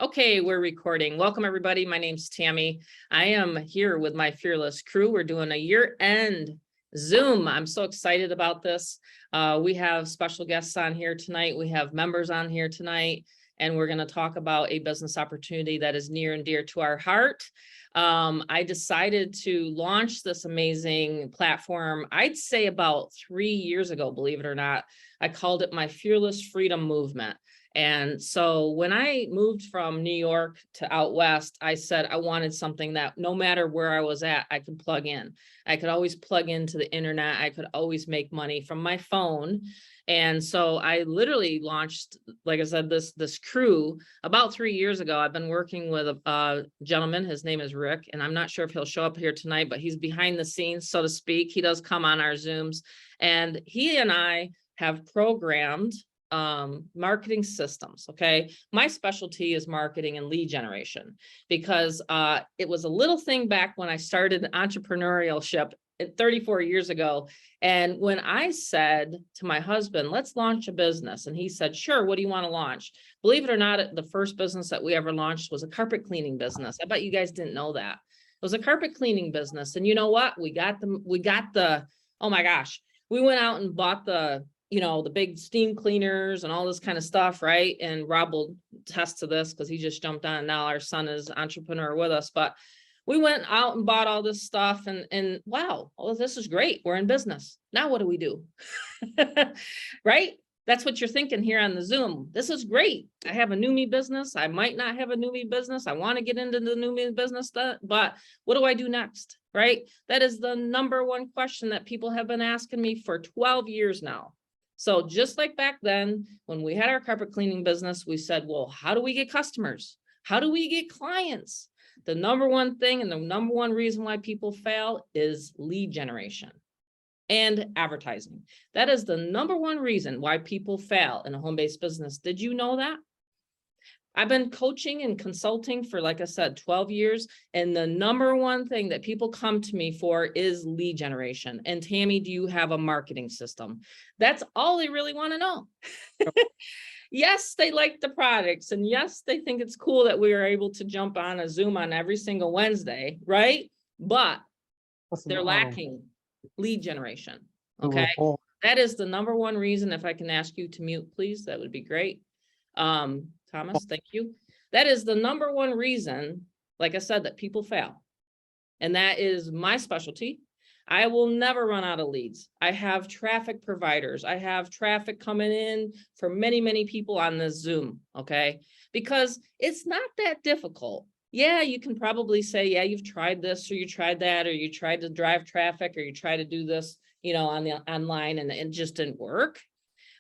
Okay, we're recording. Welcome, everybody. My name's Tammy. I am here with my fearless crew. We're doing a year-end Zoom. I'm so excited about this. We have special guests on here tonight. We have members on here tonight, and we're going to talk about a business opportunity that is near and dear to our heart. I decided to launch this amazing platform, I'd say about 3 years ago, believe it or not. I called it my Fearless Freedom Movement. And so when I moved from New York to out west, I said I wanted something that no matter where I was at, I could plug in. I could always plug into the internet. I could always make money from my phone. And so I literally launched, like I said, this crew about 3 years ago. I've been working with a gentleman. His name is Rick, and I'm not sure if he'll show up here tonight, but he's behind the scenes, so to speak. He does come on our Zooms, and he and I have programmed marketing systems. Okay. My specialty is marketing and lead generation because it was a little thing back when I started entrepreneurship 34 years ago. And when I said to my husband, let's launch a business, and he said, sure, what do you want to launch? Believe it or not, the first business that we ever launched was a carpet cleaning business. I bet you guys didn't know that. It was a carpet cleaning business. And you know what? We got the, oh my gosh, we went out and bought the big steam cleaners and all this kind of stuff, right? And Rob will attest to this because he just jumped on. Now our son is an entrepreneur with us, but we went out and bought all this stuff and wow, oh, this is great. We're in business. Now what do we do? Right? That's what you're thinking here on the Zoom. This is great. I have a Neumi business. I might not have a Neumi business. I want to get into the Neumi business, but what do I do next? Right? That is the number one question that people have been asking me for 12 years now. So just like back then, when we had our carpet cleaning business, we said, well, how do we get customers? How do we get clients? The number one thing and the number one reason why people fail is lead generation and advertising. That is the number one reason why people fail in a home-based business. Did you know that? I've been coaching and consulting for, like I said, 12 years. And the number one thing that people come to me for is lead generation. And Tammy, do you have a marketing system? That's all they really want to know. Yes, they like the products. And yes, they think it's cool that we are able to jump on a Zoom on every single Wednesday, right? But they're lacking lead generation. Okay. That is the number one reason. If I can ask you to mute, please, that would be great. Thomas, thank you. That is the number one reason, like I said, that people fail. And that is my specialty. I will never run out of leads. I have traffic providers. I have traffic coming in for many, many people on this Zoom, okay? Because it's not that difficult. Yeah, you can probably say, yeah, you've tried this or you tried that, or you tried to drive traffic, or you try to do this, on the online and it just didn't work.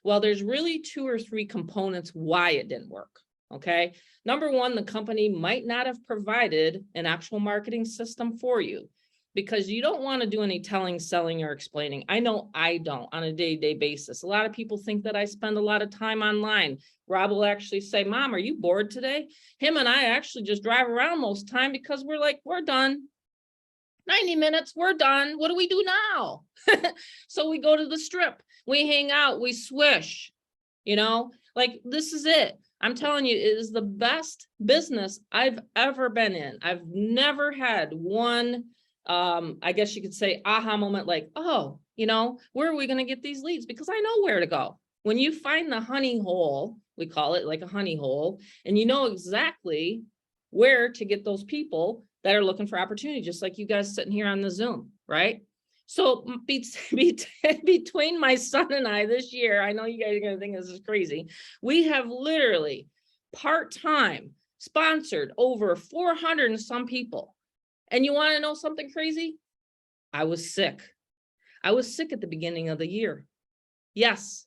Well, there's really 2 or 3 components why it didn't work. Okay. Number one, the company might not have provided an actual marketing system for you because you don't want to do any telling, selling, or explaining. I know I don't on a day-to-day basis. A lot of people think that I spend a lot of time online. Rob will actually say, Mom, are you bored today? Him and I actually just drive around most time because we're like, we're done. 90 minutes, we're done. What do we do now? So we go to the strip, we hang out, we swish, like this is it. I'm telling you, it is the best business I've ever been in. I've never had one, I guess you could say, aha moment, like, oh, where are we going to get these leads? Because I know where to go. When you find the honey hole, we call it like a honey hole, and you know exactly where to get those people that are looking for opportunity, just like you guys sitting here on the Zoom, right? So between my son and I this year, I know you guys are going to think this is crazy. We have literally part-time sponsored over 400 and some people. And you want to know something crazy? I was sick. I was sick at the beginning of the year. Yes,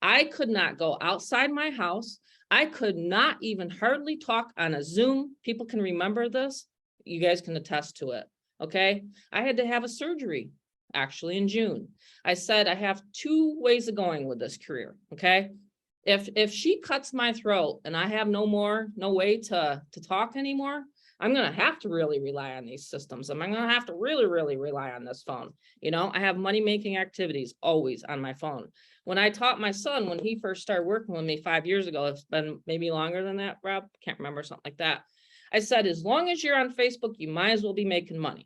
I could not go outside my house. I could not even hardly talk on a Zoom. People can remember this. You guys can attest to it. Okay. I had to have a surgery actually in June. I said, I have 2 ways of going with this career. Okay. If she cuts my throat and I have no way to talk anymore, I'm going to have to really rely on these systems. I'm going to have to really rely on this phone. I have money-making activities always on my phone. When I taught my son, when he first started working with me 5 years ago, it's been maybe longer than that, Rob, can't remember, something like that. I said, as long as you're on Facebook, you might as well be making money.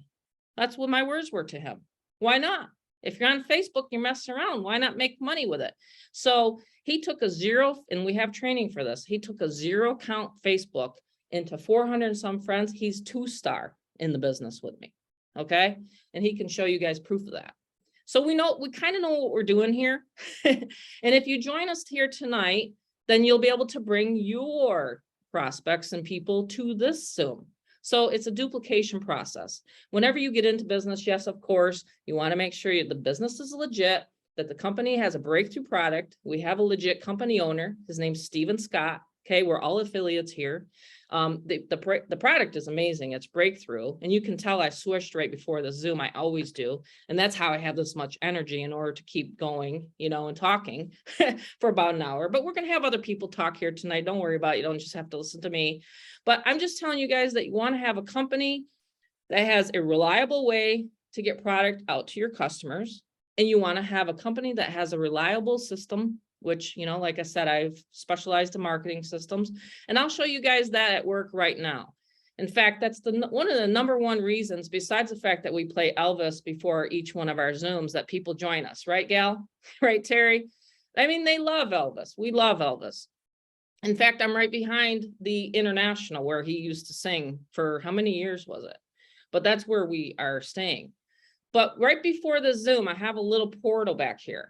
That's what my words were to him. Why not? If you're on Facebook, you're messing around. Why not make money with it? So he took a zero, and we have training for this. He took a zero count Facebook into 400 and some friends. He's 2-star in the business with me. Okay. And he can show you guys proof of that. So we kind of know what we're doing here. And if you join us here tonight, then you'll be able to bring your prospects and people to this Zoom. So it's a duplication process. Whenever you get into business, yes, of course, you want to make sure the business is legit, that the company has a breakthrough product. We have a legit company owner. His name's Steven Scott. Okay, we're all affiliates here. The product is amazing. It's breakthrough. And you can tell I switched right before the Zoom. I always do. And that's how I have this much energy in order to keep going, and talking for about an hour. But we're going to have other people talk here tonight. Don't worry about it. You don't just have to listen to me. But I'm just telling you guys that you want to have a company that has a reliable way to get product out to your customers. And you want to have a company that has a reliable system, which, like I said, I've specialized in marketing systems, and I'll show you guys that at work right now. In fact, that's one of the number one reasons, besides the fact that we play Elvis before each one of our Zooms, that people join us, right, Gal? Right, Terry? I mean, they love Elvis. We love Elvis. In fact, I'm right behind the International where he used to sing for how many years was it? But that's where we are staying. But right before the Zoom, I have a little portal back here.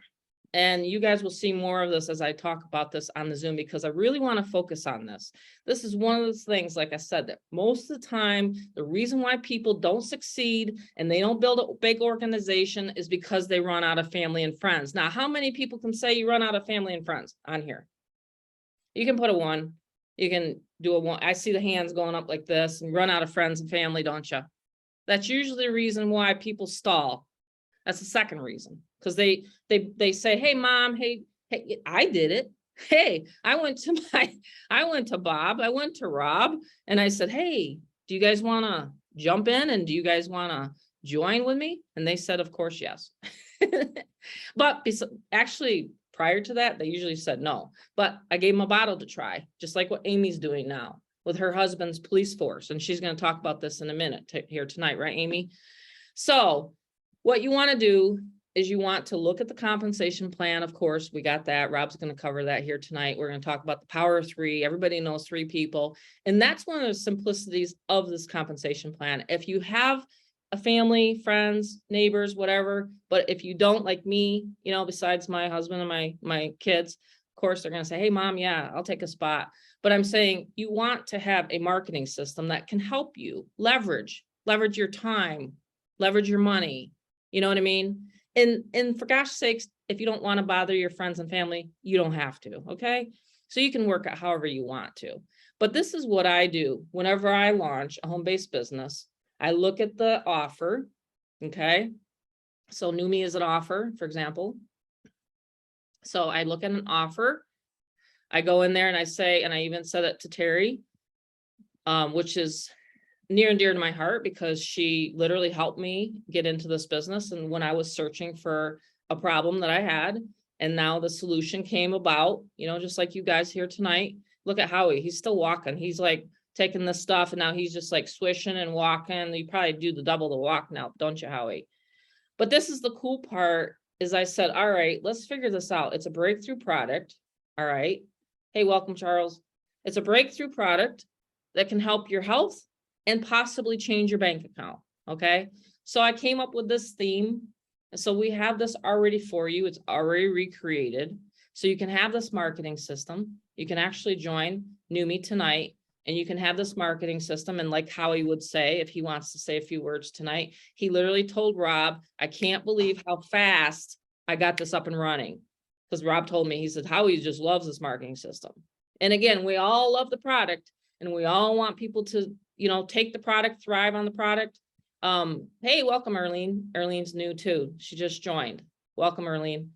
And you guys will see more of this as I talk about this on the Zoom, because I really want to focus on this. This is one of those things, like I said, that most of the time, the reason why people don't succeed and they don't build a big organization is because they run out of family and friends. Now, how many people can say you run out of family and friends on here? You can put a 1. You can do a 1. I see the hands going up like this, and run out of friends and family, don't you? That's usually the reason why people stall. That's the second reason, because they say, hey, mom, hey, I did it. Hey, I went to Bob, I went to Rob, and I said, hey, do you guys want to jump in? And do you guys want to join with me? And they said, of course, yes. But actually, prior to that, they usually said no. But I gave them a bottle to try, just like what Amy's doing now with her husband's police force. And she's going to talk about this in a minute here tonight, right, Amy? So what you want to do is you want to look at the compensation plan. Of course, we got that. Rob's going to cover that here tonight. We're going to talk about the power of 3. Everybody knows 3 people. And that's one of the simplicities of this compensation plan. If you have a family, friends, neighbors, whatever, but if you don't, like me, besides my husband and my kids, of course, they're going to say, hey, mom, yeah, I'll take a spot. But I'm saying you want to have a marketing system that can help you leverage your time, leverage your money. You know what I mean? And for gosh sakes, if you don't want to bother your friends and family, you don't have to. Okay. So you can work it however you want to. But this is what I do whenever I launch a home-based business. I look at the offer. Okay. So Neumi is an offer, for example. So I look at an offer. I go in there and I say, and I even said it to Terry, which is near and dear to my heart, because she literally helped me get into this business. And when I was searching for a problem that I had, and now the solution came about, just like you guys here tonight. Look at Howie. He's still walking. He's like taking this stuff, and now he's just like swishing and walking. You probably do the double the walk now, don't you, Howie? But this is the cool part, is I said, all right, let's figure this out. It's a breakthrough product. All right. Hey, welcome, Charles. It's a breakthrough product that can help your health and possibly change your bank account. Okay. So I came up with this theme. So we have this already for you. It's already recreated. So you can have this marketing system. You can actually join Neumi tonight, and you can have this marketing system. And like Howie would say, if he wants to say a few words tonight, he literally told Rob, I can't believe how fast I got this up and running. Because Rob told me, he said, Howie just loves this marketing system. And again, we all love the product, and we all want people to, take the product, thrive on the product. Hey, welcome, Arlene. Arlene's new too. She just joined. Welcome, Arlene.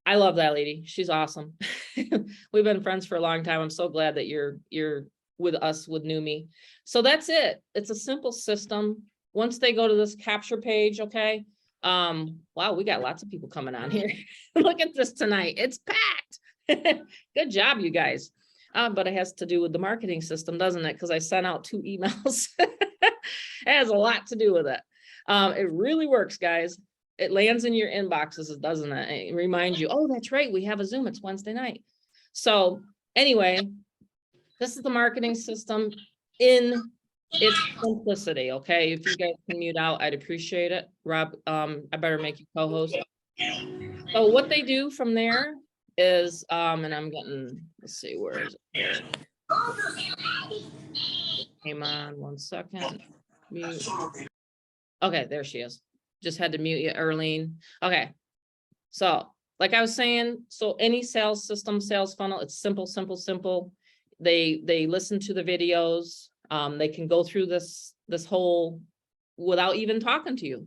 I love that lady. She's awesome. We've been friends for a long time. I'm so glad that you're with us with Neumi. So that's it. It's a simple system. Once they go to this capture page, okay, Wow, we got lots of people coming on here. Look at this tonight. It's packed. Good job, you guys. But it has to do with the marketing system, doesn't it? Because I sent out 2 emails. It has a lot to do with it. It really works, guys. It lands in your inboxes, doesn't it? It reminds you, oh, that's right, we have a Zoom. It's Wednesday night. So anyway, this is the marketing system in its simplicity. Okay, if you guys can mute out, I'd appreciate it. Rob, I better make you co-host. So what they do from there is, and I'm getting, let's see, where is it? Hang on 1 second. Mute. Okay, there she is. Just had to mute you, Erlene. Okay. So like I was saying, so any sales system, sales funnel, it's simple, simple, simple. They listen to the videos. They can go through this whole without even talking to you.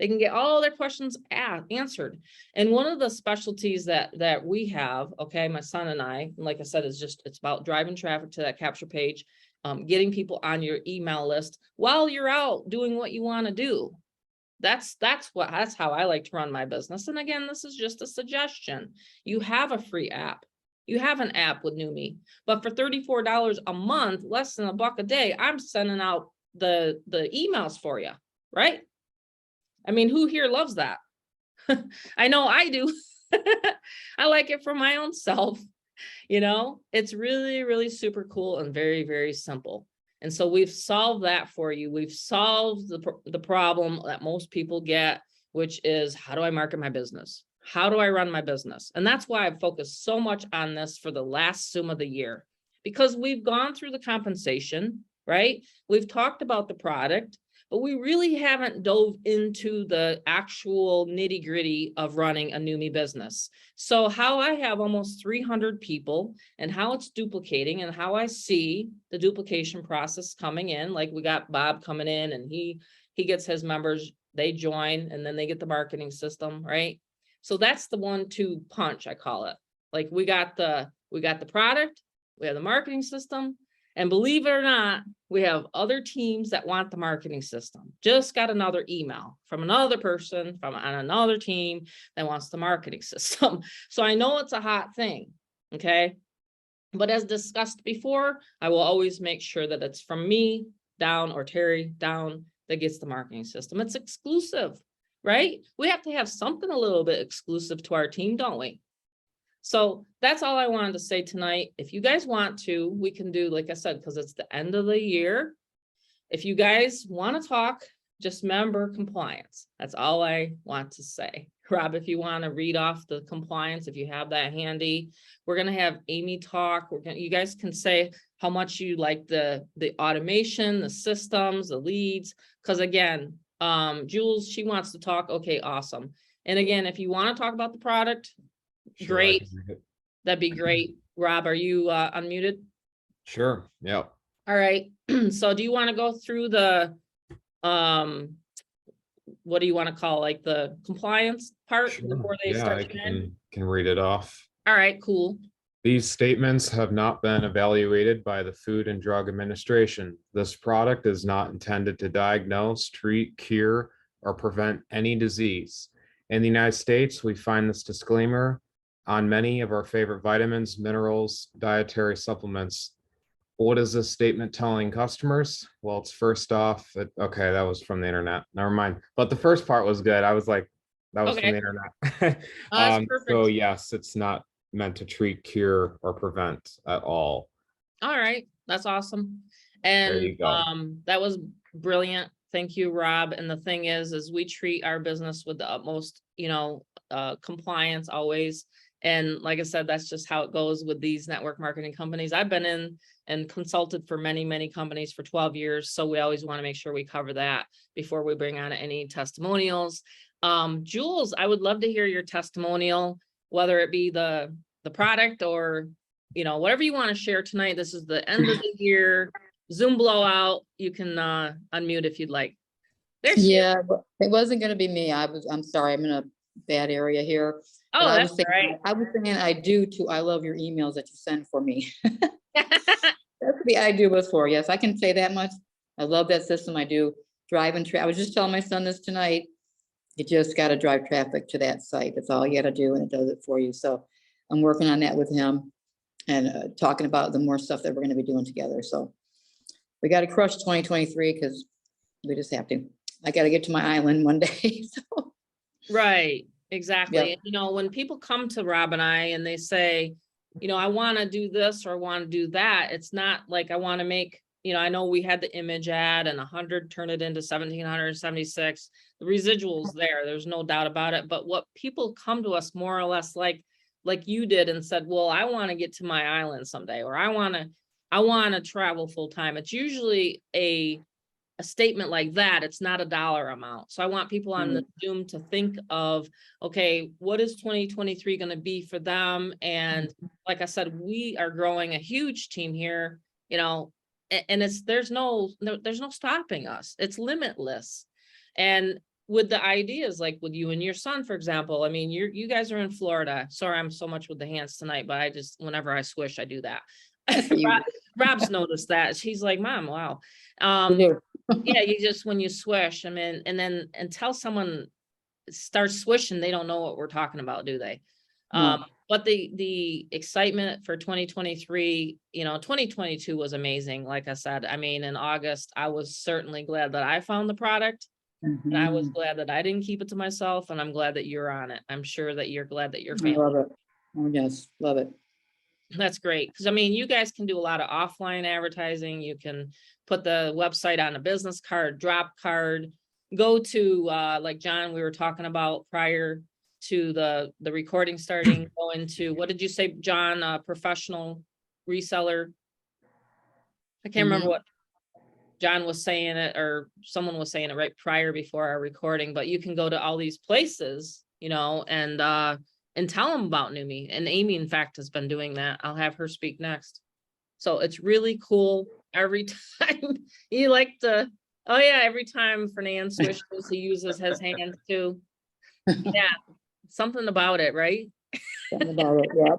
They can get all their questions answered. And one of the specialties that we have, okay, my son and I, like I said, it's about driving traffic to that capture page, getting people on your email list while you're out doing what you want to do. That's how I like to run my business. And again, this is just a suggestion. You have a free app. You have an app with Neumi, but for $34 a month, less than $1 a day, I'm sending out the emails for you, right? I mean, who here loves that? I know I do. I like it for my own self. You know, it's really, really super cool and very, very simple. And so we've solved that for you. We've solved the problem that most people get, which is, how do I market my business? How do I run my business? And that's why I've focused so much on this for the last Zoom of the year, because we've gone through the compensation, right? We've talked about the product, but we really haven't dove into the actual nitty gritty of running a Neumi business. So how I have almost 300 people and how it's duplicating and how I see the duplication process coming in, like we got Bob coming in and he gets his members, they join, and then they get the marketing system, right? So that's the 1-2 punch, I call it. Like we got the product, we have the marketing system, and believe it or not, we have other teams that want the marketing system. Just got another email from another person on another team that wants the marketing system. So I know it's a hot thing, okay? But as discussed before, I will always make sure that it's from me down or Terry down that gets the marketing system. It's exclusive, right? We have to have something a little bit exclusive to our team, don't we? So that's all I wanted to say tonight. If you guys want to, we can do, like I said, because it's the end of the year. If you guys want to talk, just remember compliance. That's all I want to say. Rob, if you want to read off the compliance, if you have that handy, we're going to have Amy talk. You guys can say how much you like the automation, the systems, the leads. Because again, Jules, she wants to talk. Okay, awesome. And again, if you want to talk about the product, Sure, great. That'd be great. Rob, are you unmuted? Sure. Yeah. All right. So do you want to go through the what do you want to call, like, the compliance part before they start? I can read it off. All right, cool. These statements have not been evaluated by the Food and Drug Administration. This product is not intended to diagnose, treat, cure, or prevent any disease. In the United States, we find this disclaimer on many of our favorite vitamins, minerals, dietary supplements. What is this statement telling customers? Well, it's first off, okay, that was from the internet. Never mind. But the first part was good. I was like, that was from the internet. That's perfect. So yes, it's not meant to treat, cure, or prevent at all. All right, that's awesome. There And you go. that was brilliant. Thank you, Rob. And the thing is we treat our business with the utmost, compliance always. And like I said, that's just how it goes with these network marketing companies. I've been in and consulted for many, many companies for 12 years. So we always want to make sure we cover that before we bring on any testimonials. Jules, I would love to hear your testimonial, whether it be the product or, whatever you want to share tonight. This is the end of the year Zoom blowout. You can unmute if you'd like. Yeah, it wasn't going to be me. I'm sorry. I'm in a bad area here. Oh, that's right. I was saying I love your emails that you send for me. That's what the I do was for. Yes, I can say that much. I love that system. I do drive and I was just telling my son this tonight. You just got to drive traffic to that site. That's all you got to do, and it does it for you. So I'm working on that with him and talking about the more stuff that we're going to be doing together. So we got to crush 2023 because we just have to. I got to get to my island one day. So Right, exactly. Yep. And, you know, when people come to Rob and I and they say, you know, I want to do this or I want to do that, it's not like I want to make, you know, I know we had the image ad and 100 turn it into 1,776. The residuals there, there's no doubt about it. But what people come to us more or less like you did and said, well, I want to get to my island someday, or I want to travel full time. It's usually a statement like that. It's not a dollar amount. So I want people on the Zoom to think of, okay, what is 2023 going to be for them? And like I said, we are growing a huge team here, you know, and there's no stopping us. It's limitless. And with the ideas, like with you and your son, for example, I mean, you guys are in Florida. Sorry, I'm so much with the hands tonight, but I just, whenever I swish, I do that. Rob's noticed that. She's like, Mom, wow. Yeah, you just, when you swish, I mean, and then until someone starts swishing, they don't know what we're talking about, do they? No. But the excitement for 2023, you know, 2022 was amazing. Like I said, I mean, in August, I was certainly glad that I found the product. And I was glad that I didn't keep it to myself, and I'm glad that you're on it. I'm sure that you're glad that your I family. love it. Oh, yes, love it. That's great. Because I mean, you guys can do a lot of offline advertising. You can put the website on a business card, drop card, go to like John, we were talking about prior to the recording starting, go into, what did you say, John, professional reseller? I can't remember what John was saying it, or someone was saying it right prior before our recording, but you can go to all these places, you know, and tell them about Neumi. And Amy, in fact, has been doing that. I'll have her speak next. So it's really cool. Every time you like to, oh yeah, every time Fernand swishes, he uses his hands too. Yeah, something about it, right? Something about it, yep.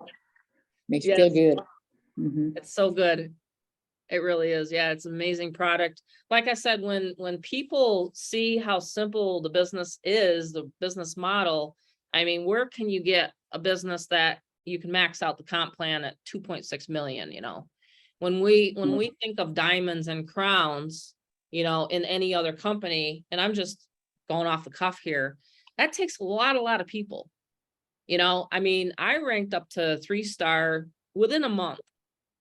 Makes you feel good. It's so good. It really is. Yeah, it's an amazing product. Like I said, when people see how simple the business is, the business model, I mean, where can you get a business that you can max out the comp plan at 2.6 million, you know? When we think of diamonds and crowns, you know, in any other company, and I'm just going off the cuff here, that takes a lot of people. You know, I mean, I ranked up to 3-star within a month,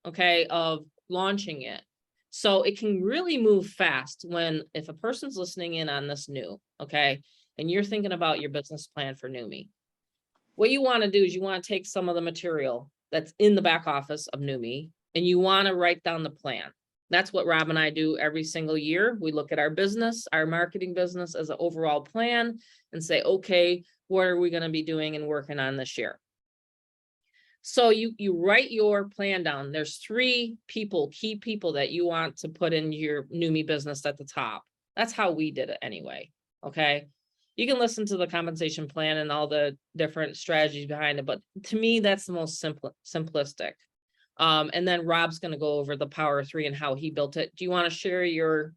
okay, of launching it. So it can really move fast if a person's listening in on this new, okay, and you're thinking about your business plan for Neumi. What you want to do is you want to take some of the material that's in the back office of Neumi, and you want to write down the plan. That's what Rob and I do every single year. We look at our business, our marketing business as an overall plan and say, okay, what are we going to be doing and working on this year? So you write your plan down. There's 3 key people that you want to put in your Neumi business at the top. That's how we did it anyway. Okay. You can listen to the compensation plan and all the different strategies behind it. But to me, that's the most simplistic. And then Rob's going to go over the Power 3 and how he built it. Do you want to share your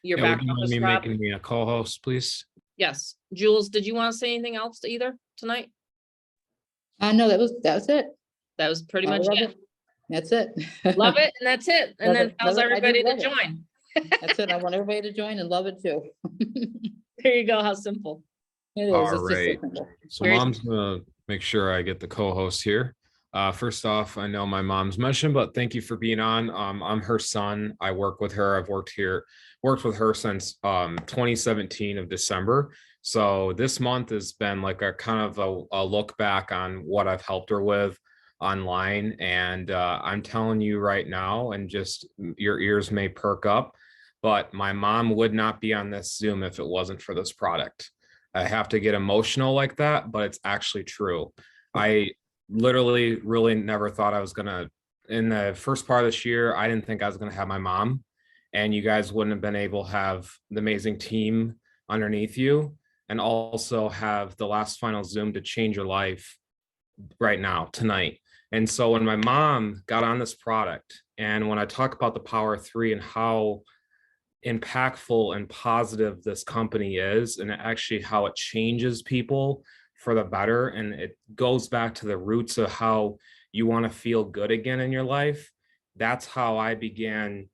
background, Would you Rob? making me a co-host, please? Yes. Jules, did you want to say anything else to either tonight? No, that was it. That was pretty much it. That's it. Love it, and that's it. And then tells everybody to join. That's it. I want everybody to join and love it too. There you go. How simple. It is. All It's just so right. simple. So Mom's gonna make sure I get the co-host here. First off, I know my mom's mentioned, but thank you for being on. I'm her son. I work with her. I've worked with her since 2017 of December. So this month has been like a kind of a look back on what I've helped her with online. And I'm telling you right now, and just your ears may perk up, but my mom would not be on this Zoom if it wasn't for this product. I have to get emotional like that, but it's actually true. I literally really never thought I was gonna, in the first part of this year, I didn't think I was gonna have my mom, and you guys wouldn't have been able to have the amazing team underneath you and also have the last final Zoom to change your life right now, tonight. And so when my mom got on this product, and when I talk about the Power 3 and how impactful and positive this company is, and actually how it changes people for the better. And it goes back to the roots of how you want to feel good again in your life. That's how I began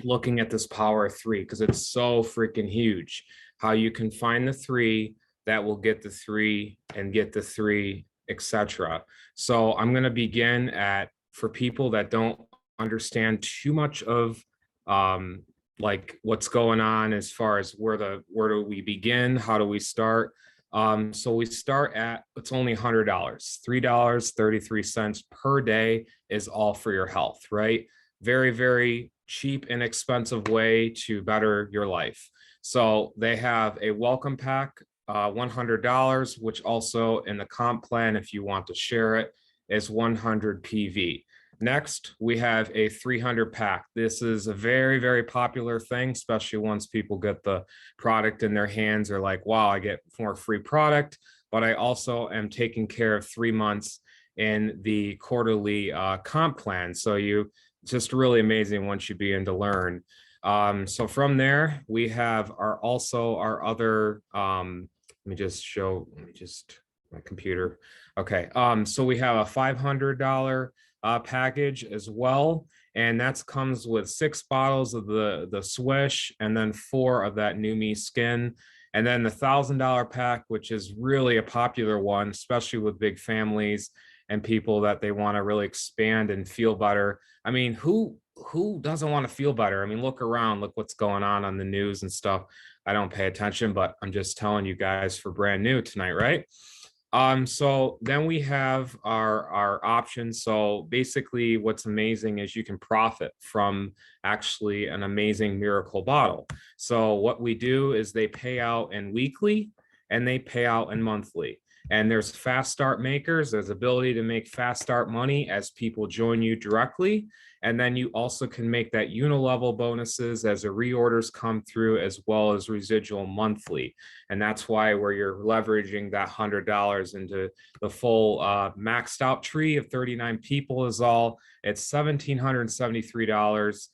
looking at this power of three, because it's so freaking huge. How you can find the three that will get the three and get the three, etc. So I'm going to begin at, for people that don't understand too much of like what's going on as far as where do we begin, how do we start. So we start at, it's only $100, $3.33 per day is all for your health, right? Very, very cheap, inexpensive way to better your life. So they have a welcome pack, $100, which also in the comp plan, if you want to share it, is 100 PV. Next, we have a 300 pack. This is a very, very popular thing, especially once people get the product in their hands. They're like, wow, I get more free product, but I also am taking care of 3 months in the quarterly comp plan. So it's just really amazing once you begin to learn. So from there, we have our other, let me just my computer. Okay. So we have a $500 package as well. And that comes with 6 bottles of the Swish, and then 4 of that Neumi skin. And then the $1,000 pack, which is really a popular one, especially with big families and people that they want to really expand and feel better. I mean, who doesn't want to feel better? I mean, look around, look what's going on the news and stuff. I don't pay attention, but I'm just telling you guys for brand new tonight, right? So then we have our options. So basically what's amazing is you can profit from actually an amazing miracle bottle. So what we do is they pay out in weekly and they pay out in monthly. And there's fast start makers. There's ability to make fast start money as people join you directly. And then you also can make that unilevel bonuses as the reorders come through, as well as residual monthly. And that's why where you're leveraging that $100 into the full maxed out tree of 39 people is all, it's $1,773.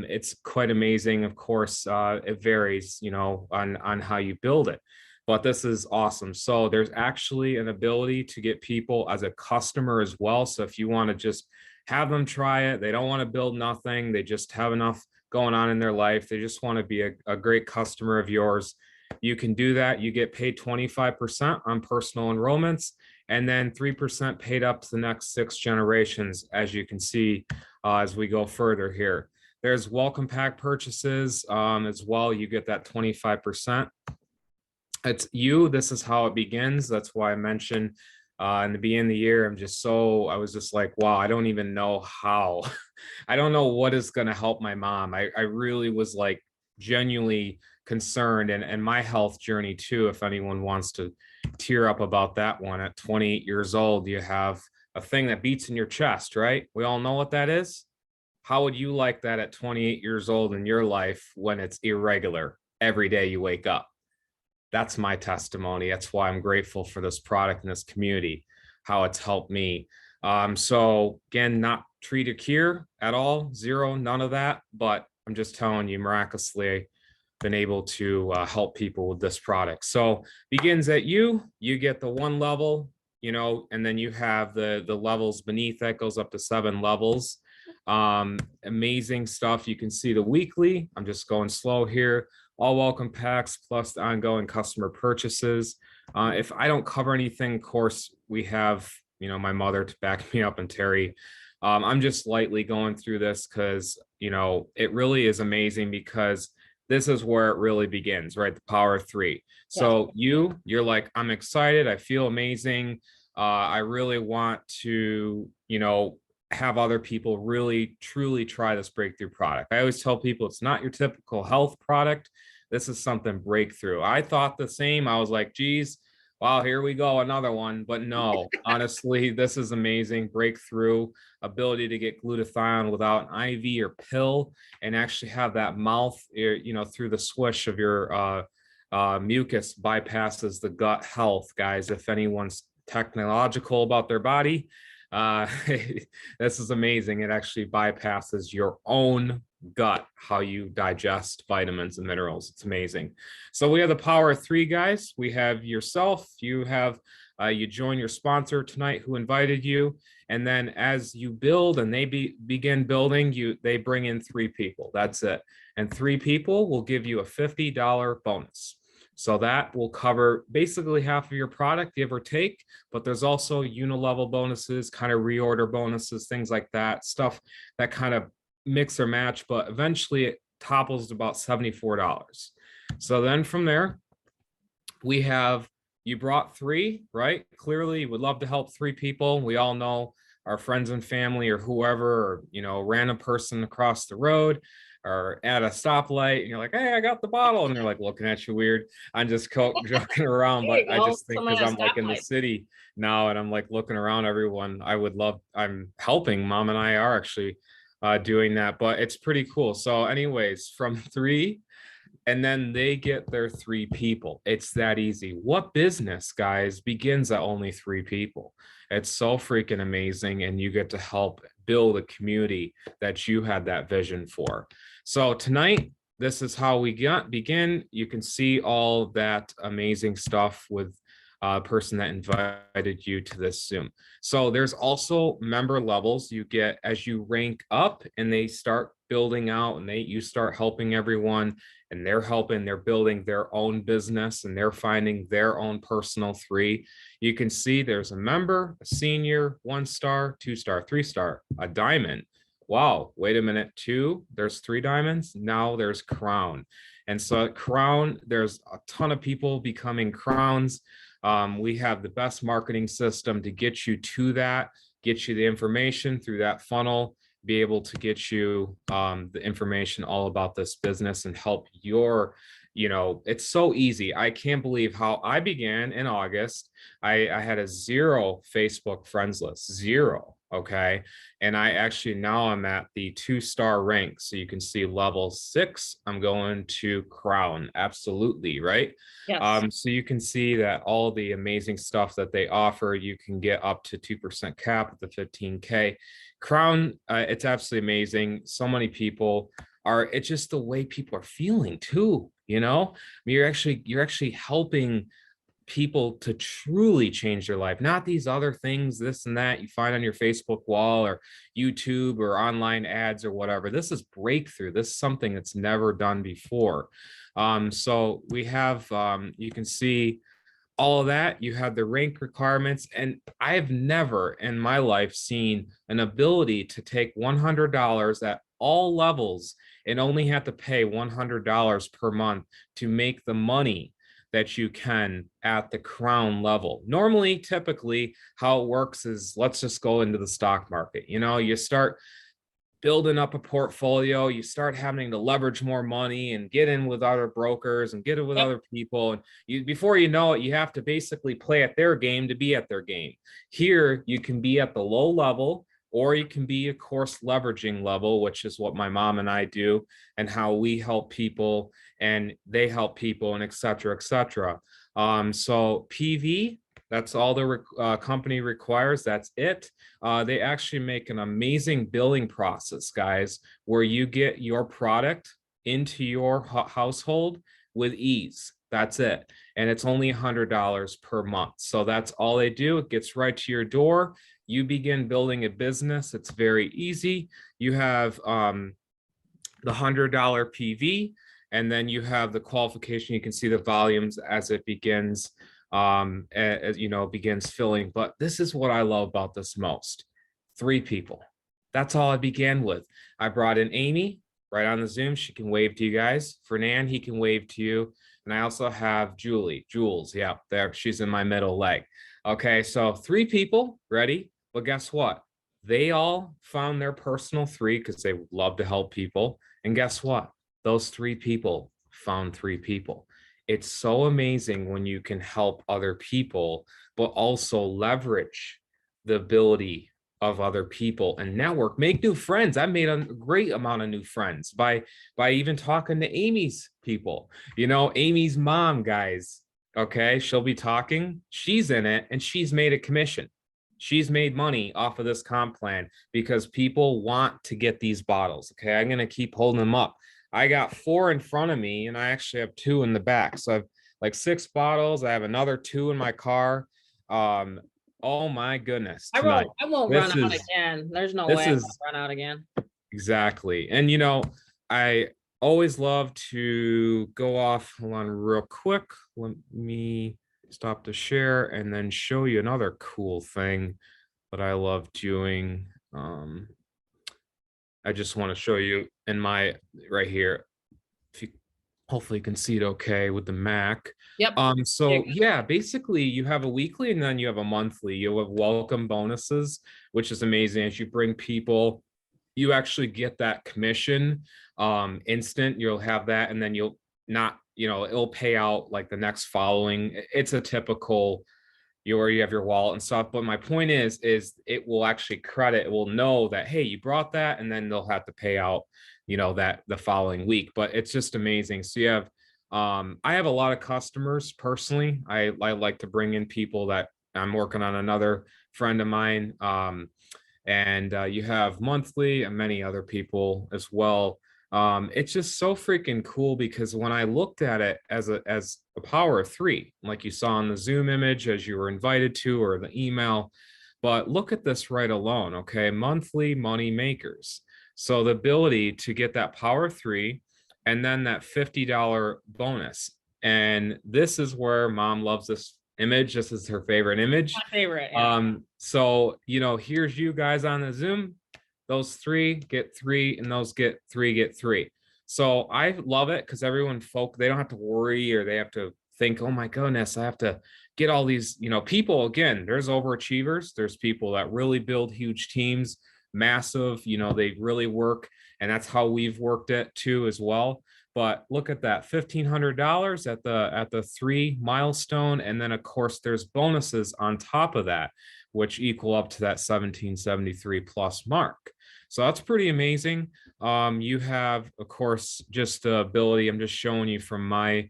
It's quite amazing. Of course, it varies, on how you build it. But this is awesome. So there's actually an ability to get people as a customer as well. So if you want to just have them try it, they don't want to build nothing, they just have enough going on in their life, they just want to be a great customer of yours, you can do that. You get paid 25% on personal enrollments, and then 3% paid up to the next 6 generations, as you can see as we go further here. There's welcome pack purchases as well. You get that 25%. This is how it begins. That's why I mentioned in the beginning of the year, I was just like, wow, I don't even know how. I don't know what is going to help my mom. I really was like genuinely concerned, and my health journey too. If anyone wants to tear up about that one, at 28 years old, you have a thing that beats in your chest, right? We all know what that is. How would you like that at 28 years old in your life when it's irregular every day you wake up? That's my testimony. That's why I'm grateful for this product and this community, how it's helped me. So again, not treat or cure at all, zero, none of that. But I'm just telling you, miraculously, been able to help people with this product. So begins at you get the 1 level, and then you have the levels beneath that, goes up to 7 levels. Amazing stuff. You can see the weekly. I'm just going slow here. All welcome packs plus the ongoing customer purchases. If I don't cover anything, of course, we have, my mother to back me up, and Terry. I'm just lightly going through this because, it really is amazing, because this is where it really begins, right? The power of 3. So you're like, I'm excited. I feel amazing. I really want to, have other people really truly try this breakthrough product. I always tell people it's not your typical health product. This is something breakthrough. I thought the same. I was like, geez, wow, here we go, another one. But no, honestly, this is amazing. Breakthrough ability to get glutathione without an IV or pill, and actually have that mouth, through the swish of your mucus, bypasses the gut health, guys. If anyone's technological about their body, this is amazing. It actually bypasses your own gut, how you digest vitamins and minerals. It's amazing. So we have the power of three, guys. We have yourself, you have you join your sponsor tonight who invited you, and then as you build and they begin building, they bring in three people. That's it. And three people will give you a $50 bonus. So that will cover basically half of your product, give or take, but there's also unilevel bonuses, kind of reorder bonuses, things like that, stuff that kind of mix or match, but eventually it topples to about $74. So then from there, we have, you brought three, right? Clearly you would love to help three people. We all know our friends and family or whoever, or, random person across the road or at a stoplight, and you're like, hey, I got the bottle. And they're like looking at you weird. I'm just joking around, but I just think because I'm like in the city now and I'm like looking around everyone, I'm helping. Mom and I are actually doing that, but it's pretty cool. So anyways, from three, and then they get their three people. It's that easy. What business, guys, begins at only three people? It's so freaking amazing, and you get to help build a community that you had that vision for. So tonight, this is how we begin. You can see all that amazing stuff with a person that invited you to this Zoom. So there's also member levels you get as you rank up and they start building out, and you start helping everyone, and they're building their own business, and they're finding their own personal three. You can see there's a member, a senior, 1-star, 2-star, 3-star, a diamond. Wow, wait a minute, there's 3 diamonds. Now there's crown. And so at crown, there's a ton of people becoming crowns. We have the best marketing system to get you to that, get you the information through that funnel, be able to get you the information all about this business and help it's so easy. I can't believe how I began in August. I had a 0 Facebook friends list, 0. Okay. And now I'm at the 2-star rank. So you can see level 6, I'm going to crown. Absolutely. Right. Yes. So you can see that all the amazing stuff that they offer, you can get up to 2% cap at the 15K. Crown, it's absolutely amazing. So many people it's just the way people are feeling too, you're actually helping people to truly change their life, not these other things, this and that you find on your Facebook wall or YouTube or online ads or whatever. This is breakthrough. This is something that's never done before. So we have, you can see all of that. You have the rank requirements, and I've never in my life seen an ability to take $100 at all levels and only have to pay $100 per month to make the money that you can at the crown level. Normally, typically, how it works is, let's just go into the stock market. You start building up a portfolio, you start having to leverage more money and get in with other brokers and get in with other people. And before you know it, you have to basically play at their game to be at their game. Here, you can be at the low level, or you can be a course leveraging level, which is what my mom and I do, and how we help people and they help people, and et cetera, et cetera. So PV, that's all the company requires. That's it. They actually make an amazing billing process, guys, where you get your product into your household with ease. That's it. And it's only $100 per month. So that's all they do. It gets right to your door. You begin building a business. It's very easy. You have the $100 PV, and then you have the qualification. You can see the volumes as it begins, begins filling. But this is what I love about this most. 3 people. That's all I began with. I brought in Amy right on the Zoom. She can wave to you guys. Fernand, he can wave to you. And I also have Jules. Yeah, there. She's in my middle leg. Okay, so 3 people. Ready? But guess what? They all found their personal 3 because they love to help people. And guess what? Those 3 people found 3 people. It's so amazing when you can help other people, but also leverage the ability of other people and network, make new friends. I made a great amount of new friends by even talking to Amy's people. Amy's mom, guys. Okay, she'll be talking. She's in it, and she's made a commission. she's made money off of this comp plan because people want to get these bottles. Okay, I'm gonna keep holding them up. I got 4 in front of me, and I actually have 2 in the back. So I've like 6 bottles. I have another 2 in my car. Oh my goodness, tonight. I won't run This out is again. There's no this way I'm is gonna run out again. exactly. And I always love to go off. Hold on real quick. Let me stop the share and then show you another cool thing that I love doing. I just want to show you in my right here. If you hopefully you can see it okay with the Mac. Yep. So yeah, basically you have a weekly and then you have a monthly. You have welcome bonuses, which is amazing. As you bring people, you actually get that commission instant. You'll have that, and then you'll not, it'll pay out like the next following. It's a typical, you already have your wallet and stuff. But my point is it will actually credit, it will know that, hey, you brought that, and then they'll have to pay out, that the following week. But it's just amazing. So you have I have a lot of customers personally. I like to bring in people that I'm working on another friend of mine. And you have monthly and many other people as well. It's just so freaking cool because when I looked at it as a power of 3, like you saw in the Zoom image as you were invited to, or the email, but look at this right alone. Okay, monthly money makers. So the ability to get that power of 3 and then that $50 bonus. And this is where mom loves this image. This is her favorite image. My favorite. Yeah. So here's you guys on the Zoom. Those 3 get 3, and those get 3 get 3. So I love it because everyone they don't have to worry, or they have to think, oh my goodness, I have to get all these, people. Again, there's overachievers. There's people that really build huge teams, massive, they really work, and that's how we've worked it too as well. But look at that, $1,500 at the 3 milestone, and then of course there's bonuses on top of that, which equal up to that 1773 plus mark. So that's pretty amazing. You have, of course, just the ability. I'm just showing you from my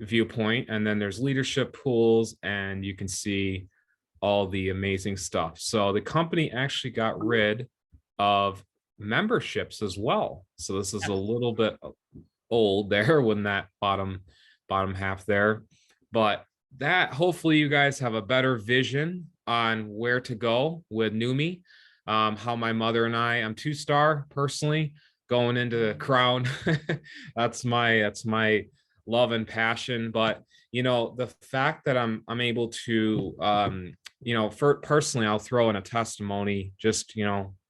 viewpoint, and then there's leadership pools, and you can see all the amazing stuff. So the company actually got rid of memberships as well. So this is a little bit old there when that bottom half there, but that hopefully you guys have a better vision on where to go with Neumi. How my mother and I'm 2-star personally going into the crown. that's my love and passion. But the fact that I'm able to for personally, I'll throw in a testimony, just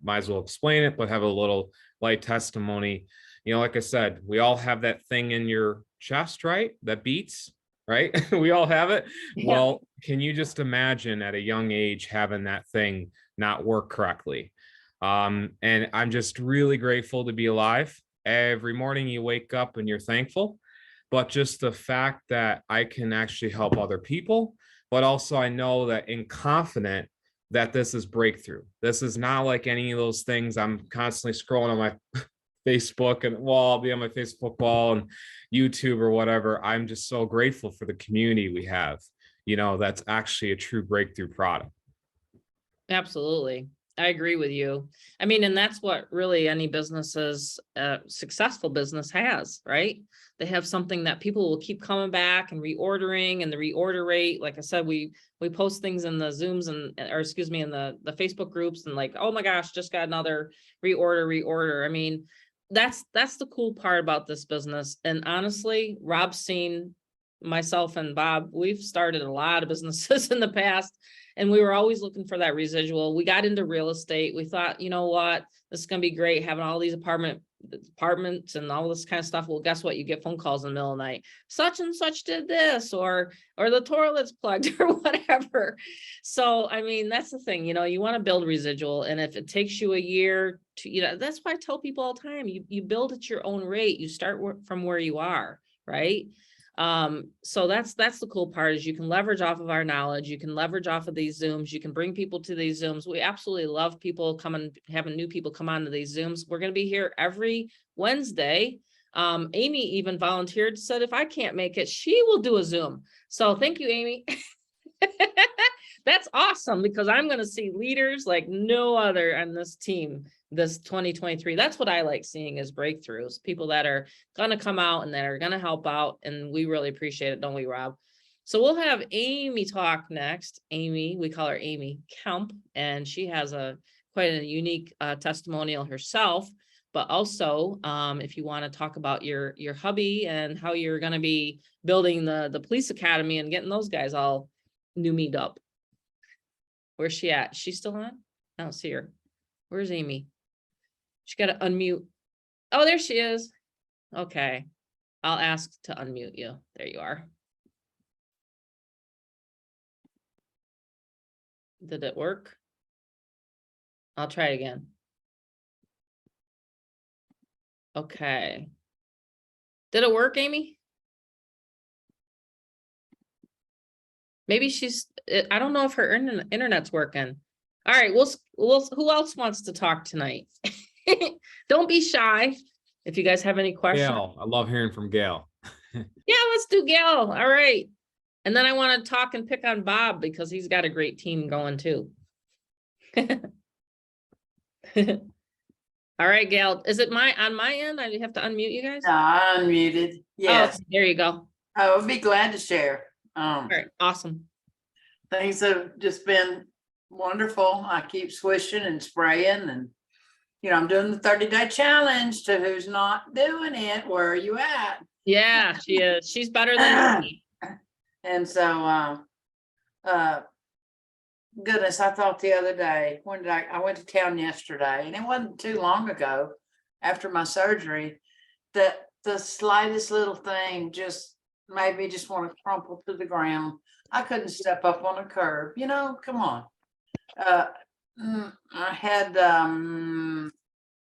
might as well explain it, but have a little light testimony. Like I said, we all have that thing in your chest, right? That beats, right? We all have it. Yeah. Well, can you just imagine at a young age having that thing not work correctly? And I'm just really grateful to be alive. Every morning you wake up and you're thankful, but just the fact that I can actually help other people, but also I know that in confident that this is breakthrough. This is not like any of those things I'm constantly scrolling on my Facebook and I'll be on my Facebook wall and YouTube or whatever. I'm just so grateful for the community we have, that's actually a true breakthrough product. Absolutely. I agree with you. I mean, and that's what really any businesses, successful business has, right? They have something that people will keep coming back and reordering, and the reorder rate. Like I said, we post things in the Zooms in the Facebook groups, and like, oh my gosh, just got another reorder. I mean, that's the cool part about this business. And honestly, Rob's seen myself and Bob, we've started a lot of businesses in the past, and we were always looking for that residual. We got into real estate. We thought, you know what, this is going to be great having all these apartments and all this kind of stuff. Well, guess what? You get phone calls in the middle of the night. Such and such did this, or the toilet's plugged or whatever. So, I mean, that's the thing, you want to build residual. And if it takes you a year to, that's why I tell people all the time, you build at your own rate. You start from where you are, right? So that's the cool part, is you can leverage off of our knowledge. You can leverage off of these Zooms. You can bring people to these Zooms. We absolutely love people having new people come on to these Zooms. We're going to be here every Wednesday. Amy even volunteered, said if I can't make it, she will do a Zoom. So thank you, Amy. That's awesome because I'm going to see leaders like no other on this team, this 2023. That's what I like seeing is breakthroughs, people that are going to come out and that are going to help out. And we really appreciate it, don't we, Rob? So we'll have Amy talk next. Amy, we call her Amy Kemp, and she has quite a unique testimonial herself. But also, if you want to talk about your hubby and how you're going to be building the police academy and getting those guys all Neumi'd up. Where's she at? She's still on? I don't see her. Where's Amy? She got to unmute. Oh, there she is. Okay. I'll ask to unmute you. There you are. Did it work? I'll try it again. Okay. Did it work, Amy? Maybe I don't know if her internet's working. All right, who else wants to talk tonight? Don't be shy. If you guys have any questions. Gail, I love hearing from Gail. Yeah, let's do Gail. All right. And then I want to talk and pick on Bob because he's got a great team going too. All right, Gail, is it on my end? I have to unmute you guys? No, I unmuted. Yes. Oh, there you go. I would be glad to share. All right, awesome. Things have just been wonderful. I keep swishing and spraying and, I'm doing the 30-day challenge to who's not doing it. Where are you at? Yeah, she is. She's better than me. And so, goodness, I thought the other day, I went to town yesterday, and it wasn't too long ago after my surgery that the slightest little thing just made me just want to crumple to the ground. I couldn't step up on a curb, come on. I had,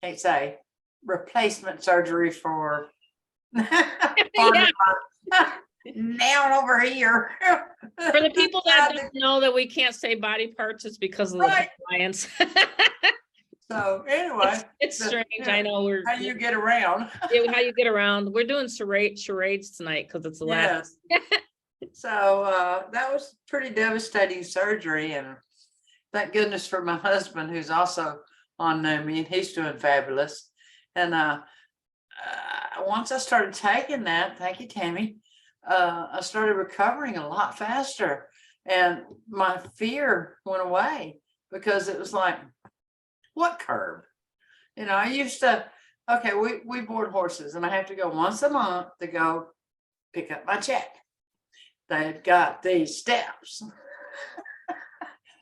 can't say, replacement surgery for Yeah. down over here. For the people that don't know that we can't say body parts, it's because of the Right. compliance. So anyway, It's strange. I know how you get around. how you get around. We're doing charades tonight because it's the last. Yes. So that was pretty devastating surgery, and thank goodness for my husband, who's also on Neumi, and he's doing fabulous. And once I started taking that, thank you, Tammy, I started recovering a lot faster, and my fear went away because it was like, what curb? I used to, okay, we board horses, and I have to go once a month to go pick up my check. They've got these steps.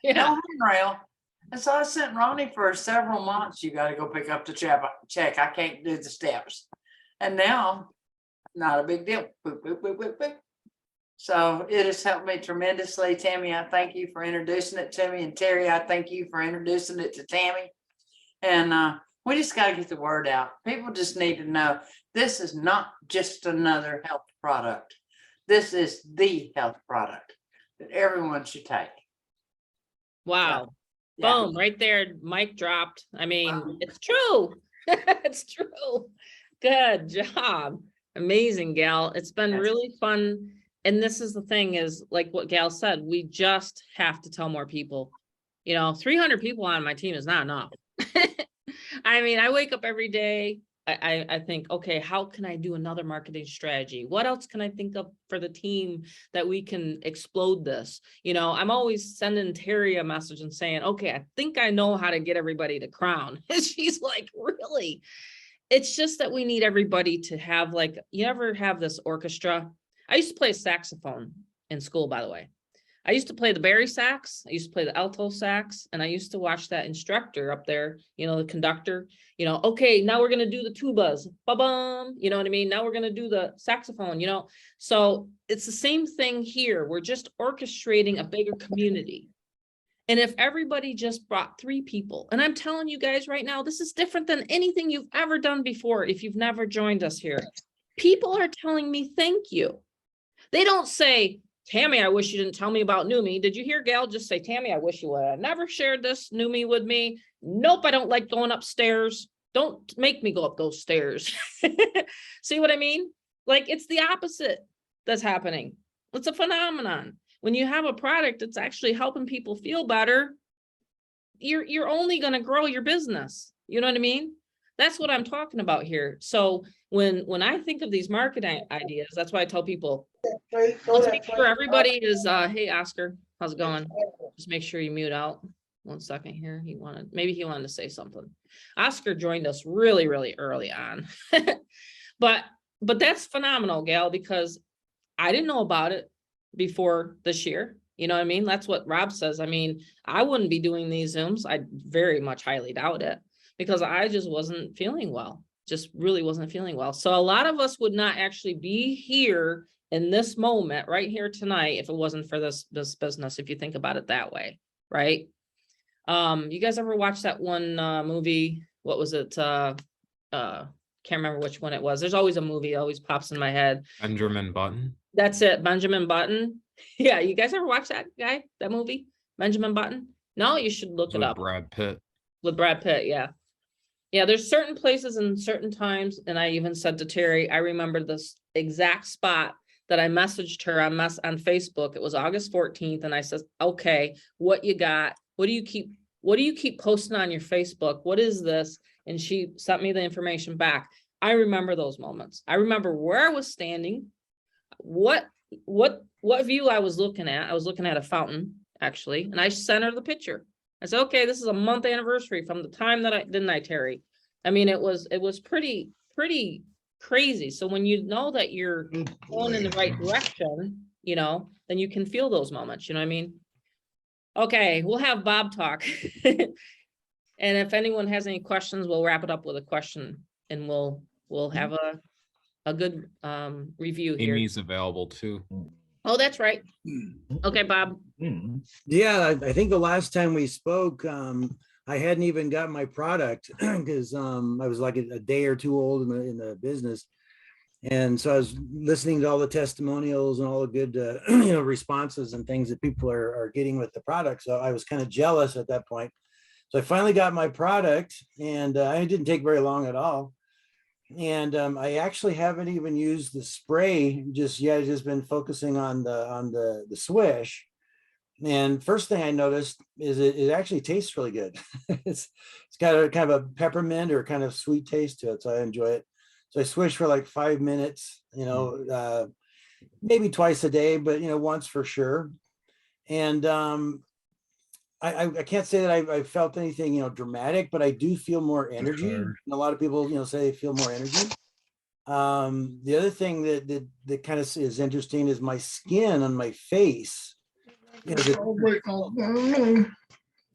Yeah. No handrail. And so I sent Ronnie for several months. You got to go pick up the check. I can't do the steps. And now, not a big deal. Boop, boop, boop, boop, boop. So it has helped me tremendously. Tammy, I thank you for introducing it to me. And Terry, I thank you for introducing it to Tammy. And we just got to get the word out. People just need to know this is not just another health product. This is the health product that everyone should take. Wow. Yeah. Boom, right there, mic dropped. I mean, Wow. it's true. It's true. Good job. Amazing, Gal. It's been Yes. really fun. And this is the thing is like what Gal said, we just have to tell more people. 300 people on my team is not enough. I mean, I wake up every day. I think, okay, how can I do another marketing strategy? What else can I think of for the team that we can explode this? I'm always sending Terry a message and saying, okay, I think I know how to get everybody to crown. And she's like, really? It's just that we need everybody to have you ever have this orchestra? I used to play saxophone in school, by the way. I used to play the bari sax, I used to play the alto sax, and I used to watch that instructor up there, the conductor, okay, now we're going to do the tubas, ba-bum, you know what I mean? Now we're going to do the saxophone, So it's the same thing here. We're just orchestrating a bigger community. And if everybody just brought 3 people, and I'm telling you guys right now, this is different than anything you've ever done before. If you've never joined us here, people are telling me, thank you. They don't say, Tammy, I wish you didn't tell me about Neumi. Did you hear Gail just say, Tammy, I wish you would have never shared this Neumi with me. Nope, I don't like going upstairs. Don't make me go up those stairs. See what I mean? It's the opposite that's happening. It's a phenomenon. when you have a product that's actually helping people feel better, you're only going to grow your business. You know what I mean? That's what I'm talking about here. So when I think of these marketing ideas, that's why I tell people, let's make sure everybody is, hey, Oscar, how's it going? Just make sure you mute out. 1 second here. Maybe he wanted to say something. Oscar joined us really, really early on. But that's phenomenal, Gail, because I didn't know about it before this year. You know what I mean? That's what Rob says. I mean, I wouldn't be doing these Zooms. I very much highly doubt it, because I just wasn't feeling well. Just really wasn't feeling well. So a lot of us would not actually be here in this moment right here tonight if it wasn't for this business, if you think about it that way, right? You guys ever watch that one movie? What was it? Can't remember which one it was. There's always a movie, always pops in my head. Benjamin Button. That's it, Benjamin Button. Yeah, you guys ever watch that movie, Benjamin Button? No, you should look it With up. Brad Pitt. With Brad Pitt, yeah. Yeah, there's certain places and certain times, and I even said to Terry, I remember this exact spot that I messaged her on Facebook. It was August 14th, and I said, okay, what you got? What do you keep posting on your Facebook? What is this? And she sent me the information back. I remember those moments. I remember where I was standing, what view I was looking at. I was looking at a fountain, actually, and I sent her the picture. I said, okay, this is a month anniversary from the time that didn't I, Terry? I mean, it was pretty crazy. So when you know that you're going in the right direction, you know, then you can feel those moments, you know what I mean? Okay, we'll have Bob talk. And if anyone has any questions, we'll wrap it up with a question, and we'll have a good review here. Amy's available too. Oh, that's right. Okay, Bob. Yeah, I think the last time we spoke, I hadn't even got my product because I was like a day or two old in the business. And so I was listening to all the testimonials and all the good, responses and things that people are getting with the product. So I was kind of jealous at that point. So I finally got my product, and it didn't take very long at all. And I actually haven't even used the spray just yet. I've just been focusing on the swish. And first thing I noticed is it actually tastes really good. It's got a kind of a peppermint or kind of sweet taste to it, so I enjoy it. So I swish for like 5 minutes, maybe twice a day, but once for sure. And I can't say that I felt anything dramatic, but I do feel more energy. And a lot of people say they feel more energy. The other thing that kind of is interesting is my skin on my face.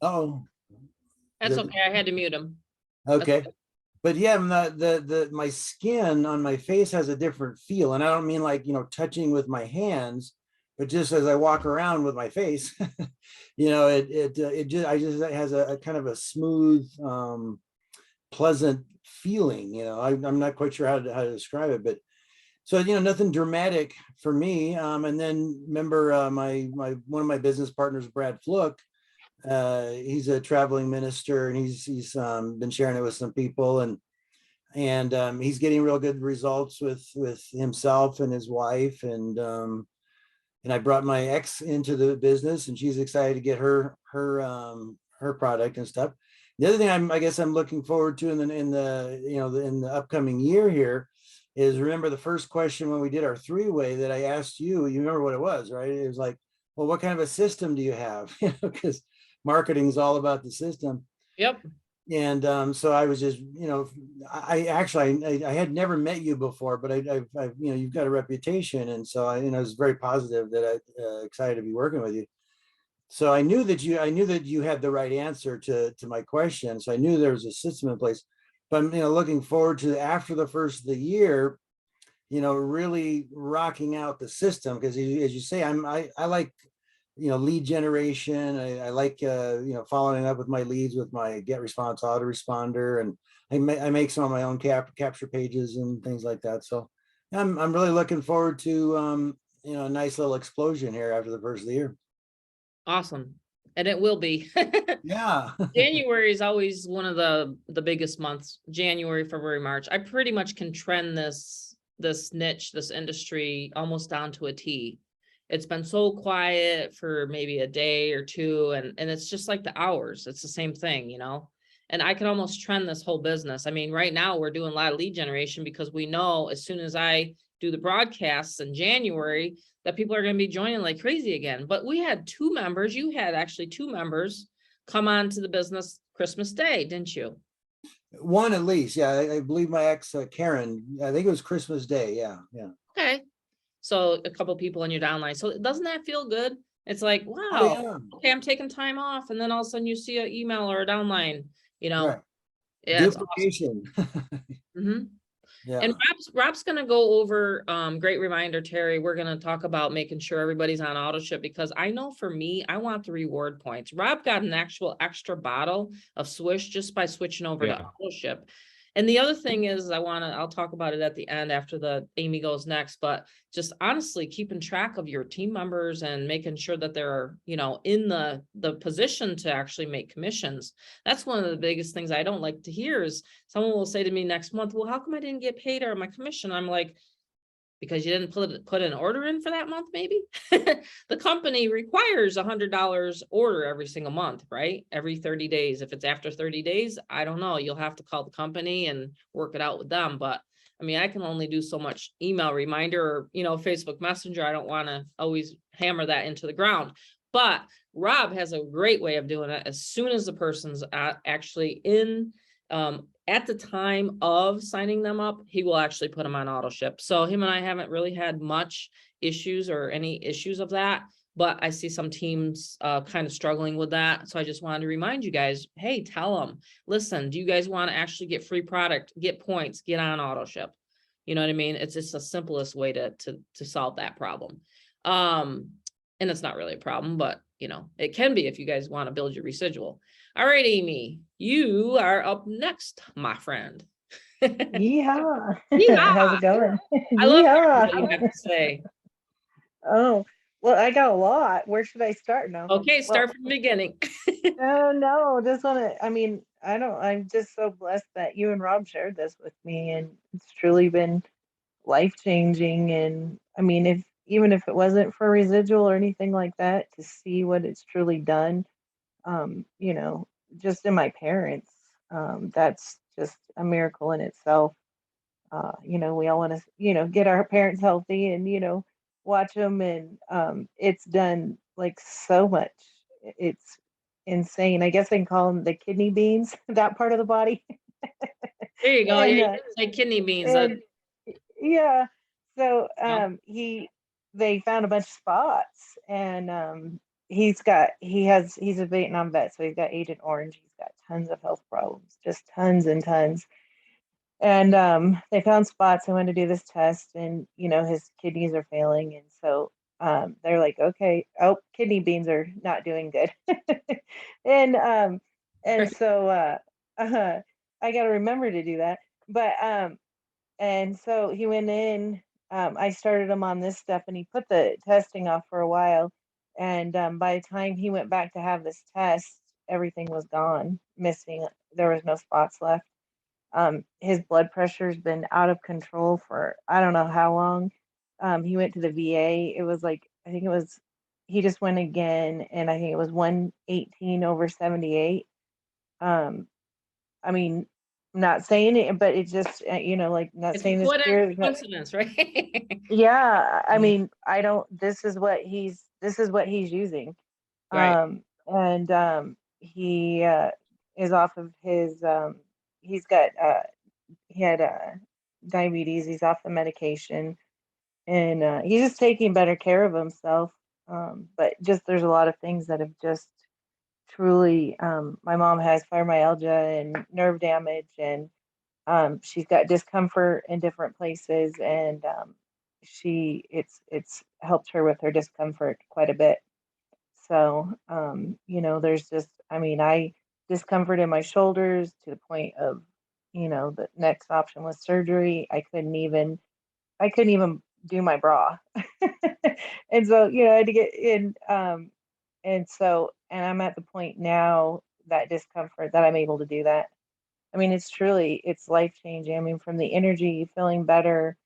Oh, That's okay. I had to mute him. okay. But yeah, my skin on my face has a different feel, and I don't mean like touching with my hands, but just as I walk around with my face, it has a kind of a smooth, pleasant feeling. I'm not quite sure how to describe it, but so nothing dramatic for me. And then remember one of my business partners, Brad Fluke. He's a traveling minister, and he's been sharing it with some people, and he's getting real good results with himself and his wife, and I brought my ex into the business, and she's excited to get her product and stuff. The other thing I guess I'm looking forward to in the upcoming year here is, remember the first question when we did our three-way that I asked you remember what it was, right? It was like, well, what kind of a system do you have? Because marketing is all about the system. Yep. And so I was just, I had never met you before, but I've you've got a reputation, and so I was very positive that I excited to be working with you. So I knew that you had the right answer to my question. So I knew there was a system in place. But I'm looking forward to, after the first of the year, really rocking out the system, because as you say, I like lead generation. I like following up with my leads with my get response autoresponder, and I make some of my own capture pages and things like that. So I'm really looking forward to a nice little explosion here after the first of the year. Awesome. And it will be. Yeah. January is always one of the biggest months. January, February, March. I pretty much can trend this niche, this industry almost down to a T. it's been so quiet for maybe a day or two, and it's just like the hours. It's the same thing, you know? And I can almost trend this whole business. I mean, right now we're doing a lot of lead generation because we know as soon as I do the broadcasts in January that people are going to be joining like crazy again. But we had two members, you had actually two members come on to the business Christmas Day, didn't you? One at least, yeah. I believe my ex Karen, I think it was Christmas Day. Yeah, yeah. Okay. So a couple people in your downline. So doesn't that feel good? It's like, Oh, wow, yeah. okay, I'm taking time off. And then all of a sudden you see an email or a downline, you know, Right. yeah, it's awesome. Duplication. Mhm. Yeah. And Rob's gonna go over, great reminder, Terry, we're gonna talk about making sure everybody's on auto ship, because I know for me, I want the reward points. Rob got an actual extra bottle of Swish just by switching over to Yeah. auto ship. And the other thing is I'll talk about it at the end after the Amy goes next, but just honestly keeping track of your team members and making sure that they're, you know, in the position to actually make commissions. That's one of the biggest things I don't like to hear is someone will say to me next month, well, how come I didn't get paid or my commission? I'm like, because you didn't put an order in for that month, maybe. The company requires $100 order every single month, right? Every 30 days. If it's after 30 days, I don't know. You'll have to call the company and work it out with them. But I mean, I can only do so much email reminder or, you know, Facebook Messenger. I don't want to always hammer that into the ground. But Rob has a great way of doing it. As soon as the person's actually in, at the time of signing them up, he will actually put them on auto ship. So him and I haven't really had much issues or any issues of that, but I see some teams kind of struggling with that. So I just wanted to remind you guys, hey, tell them, listen, do you guys want to actually get free product, get points, get on auto ship? You know what I mean? It's just the simplest way to solve that problem. And it's not really a problem, but you know, it can be if you guys want to build your residual. All right, Amy, you are up next, my friend. Yeehaw. Yeehaw. How's it going? I love hearing Yeehaw. what you have to say. Oh, well, I got a lot. Where should I start now? Okay, Well, start from the beginning. oh no, just want to, I mean, I'm just so blessed that you and Rob shared this with me, and it's truly been life changing. And I mean, even if it wasn't for residual or anything like that, to see what it's truly done, you know, just in my parents, that's just a miracle in itself. You know, we all want to, you know, get our parents healthy and, you know, watch them. And it's done like so much. It's insane. I guess I can call them the kidney beans, that part of the body. There you go. And, Yeah, you can say kidney beans. and yeah, so Yeah. they found a bunch of spots, and he's a Vietnam vet, so he's got Agent Orange. He's got tons of health problems, just tons and tons. And they found spots. I went to do this test, and you know his kidneys are failing, and so they're like, okay, oh, kidney beans are not doing good, and so I got to remember to do that. But and so he went in. I started him on this stuff, and he put the testing off for a while. And by the time he went back to have this test, everything was gone, missing. There was no spots left. His blood pressure's been out of control for I don't know how long. He went to the VA. It was like I think it was he just went again, and I think it was 118/78. Um, I mean, not saying it, but it just you know, like not It's saying this what a here. coincidence, right? Yeah, I Mhm. mean, I don't. This is what he's using. Right. And he is off of his. He's got he had diabetes. He's off the medication, and he's just taking better care of himself. But just there's a lot of things that have just truly. My mom has fibromyalgia and nerve damage, and she's got discomfort in different places, and it's helped her with her discomfort quite a bit. So you know, there's just I mean, I discomfort in my shoulders to the point of, you know, the next option was surgery. I couldn't even do my bra. And so, you know, I had to get in and I'm at the point now that discomfort that I'm able to do that. I mean, it's life changing. I mean, from the energy, feeling better,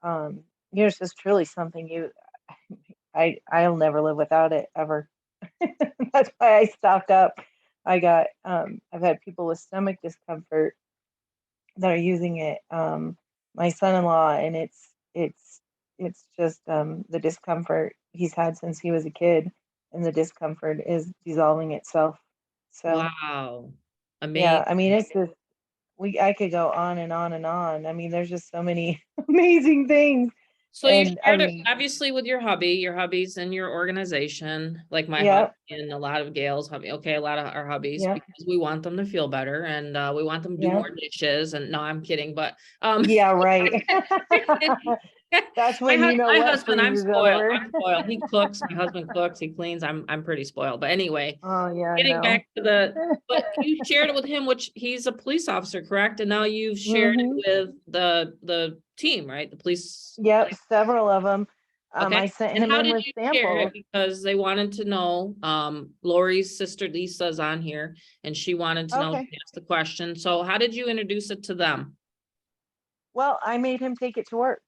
you know, it's just truly something I'll never live without it ever. That's why I stocked up. I've had people with stomach discomfort that are using it. My son-in-law, and it's just the discomfort he's had since he was a kid, and the discomfort is dissolving itself. So Wow. yeah, Amazing. I mean, it's just I could go on and on and on. I mean, there's just so many amazing things. So you And I shared it mean, obviously with your hubbies and your organization, like my yeah, hubby and a lot of Gail's hubby. Okay, a lot of our hubbies yeah, because we want them to feel better and we want them to do yeah, more dishes. And no, I'm kidding, but yeah, right. That's my when you know my wet husband, I'm freeze is spoiled. over. I'm spoiled. He cooks. My husband cooks. He cleans. I'm pretty spoiled. But anyway, Oh yeah, I getting know. back to but you shared it with him, which he's a police officer, correct? And now you've shared Hmm. it with the team, right? The police. Yep, several of them. I Okay. sent And him how in did with you share samples. it? Because they wanted to know, Lori's sister Lisa's on here and she wanted to know, Okay. ask the question. So how did you introduce it to them? Well, I made him take it to work